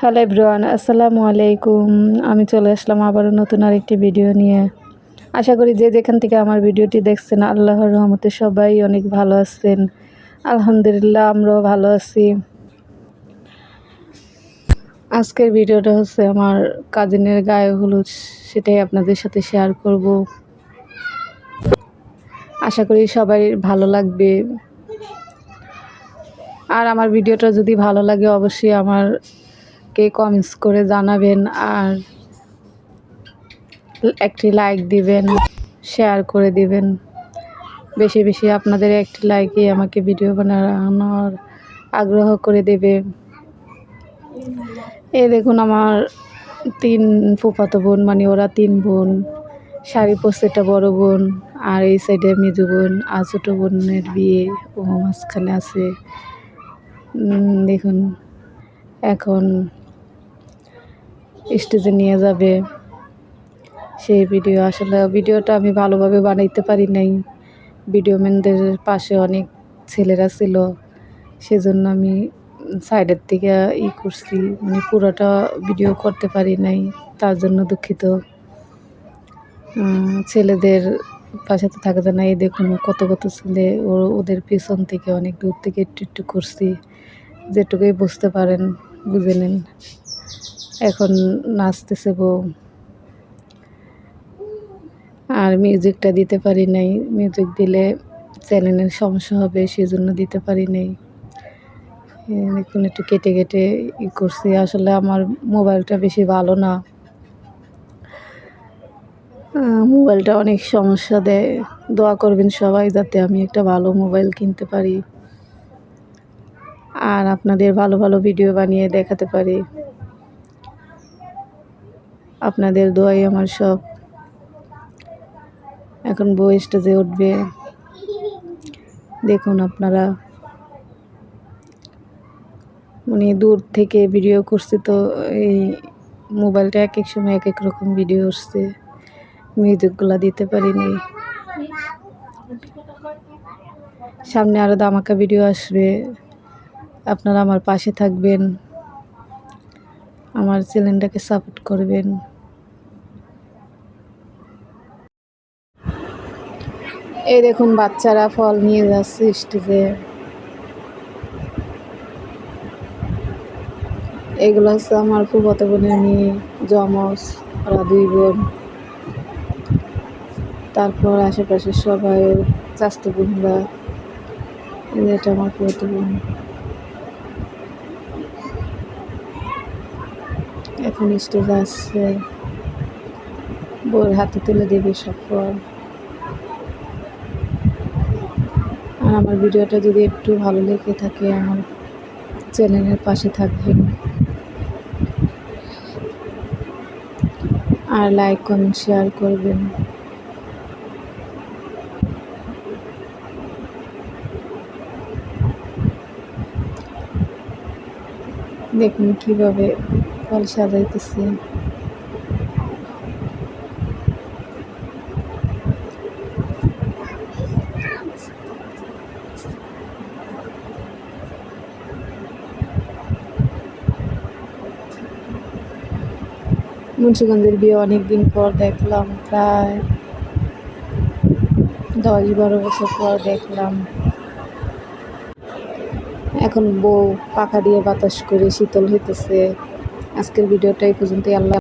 Hello everyone, আসসালামু আলাইকুম। আমি চলে আসলাম আবারও নতুন আরেকটি ভিডিও নিয়ে। আশা করি যে যেখান থেকে আমার ভিডিওটি দেখছেন আল্লাহর রহমতে সবাই অনেক ভালো আছেন। আলহামদুলিল্লাহ, আমরাও ভালো আছি। আজকের ভিডিওটা হচ্ছে আমার কাজিনের গায়ে হলুদ, সেটাই আপনাদের সাথে শেয়ার করব। আশা করি সবাই ভালো লাগবে। আর আমার ভিডিওটা যদি ভালো লাগে অবশ্যই আমাকে কমেন্টস করে জানাবেন, আর একটি লাইক দিবেন, শেয়ার করে দিবেন। বেশি বেশি আপনাদের একটি লাইকই আমাকে ভিডিও বানানোর আগ্রহ করে দেবে। এই দেখুন আমার 3 ফুফাতো বোন, মানে ওরা 3 বোন। শাড়ি পরছে একটা বড় বোন, আর এই সাইডে মেজো বোন, আর ছোটো বোনের বিয়ে ও মাঝখানে আছে। দেখুন এখন স্টেজে নিয়ে যাবে সেই ভিডিও। আসলে ভিডিওটা আমি ভালোভাবে বানাইতে পারি নাই। ভিডিও ম্যানদের পাশে অনেক ছেলেরা ছিল, সেজন্য আমি সাইডের থেকে করছি, মানে পুরোটা ভিডিও করতে পারি নাই, তার জন্য দুঃখিত। ছেলেদের পাশে তো থাকা যায় না। এই দেখুন কত কত ছেলে, ওদের পিছন থেকে অনেক দূর থেকে একটু একটু করছি, যেটুকুই বুঝতে পারেন বুঝে নেন। এখন নাচতেছে বউ, আর মিউজিকটা দিতে পারি নাই। মিউজিক দিলে চ্যানেলের সমস্যা হবে, সেজন্য দিতে পারি নাই। দেখুন একটু কেটে কেটে করছি। আসলে আমার মোবাইলটা বেশি ভালো না, মোবাইলটা অনেক সমস্যা দেয়। দোয়া করবেন সবাই যাতে আমি একটা ভালো মোবাইল কিনতে পারি, আর আপনাদের ভালো ভালো ভিডিও বানিয়ে দেখাতে পারি। আপনাদের দোয়াই আমার সব। এখন বউ স্টেজে উঠবে, দেখুন আপনারা। মানে দূর থেকে ভিডিও করছি তো এই মোবাইলটা এক এক সময় এক এক রকম ভিডিও আসছে, মিউজিকগুলো দিতে পারিনি। সামনে আরও ধামাকা ভিডিও আসবে, আপনারা আমার পাশে থাকবেন, আমার চ্যানেলটাকে সাপোর্ট করবেন। এই দেখুন বাচ্চারা ফল নিয়ে যাচ্ছে স্টেজে। এগুলো হচ্ছে আমার ফুফাতো বোনের মেয়ে, জমজ, ওরা 2 বোন। তারপর আশেপাশে সবাই চাচাতো বোনরা। এটা আমার ফুফাতো বোন। এখন স্টেজে আসছে, বউয়ের হাতে তুলে দেবে সব ফল। আর আমার ভিডিওটা যদি একটু ভালো লেগে থাকে আমার চ্যানেলের পাশে থাকবেন, আর লাইক কমেন্ট শেয়ার করবেন। দেখুন কিভাবে ফল সাজাইতেছে। মুন্সিগঞ্জের বিয়ে অনেকদিন পর দেখলাম, প্রায় 10-12 বছর পর দেখলাম। এখন বউ পাখা দিয়ে বাতাস করে শীতল হইতেছে। আজকের ভিডিওটা এই পর্যন্তই। আল্লাহ।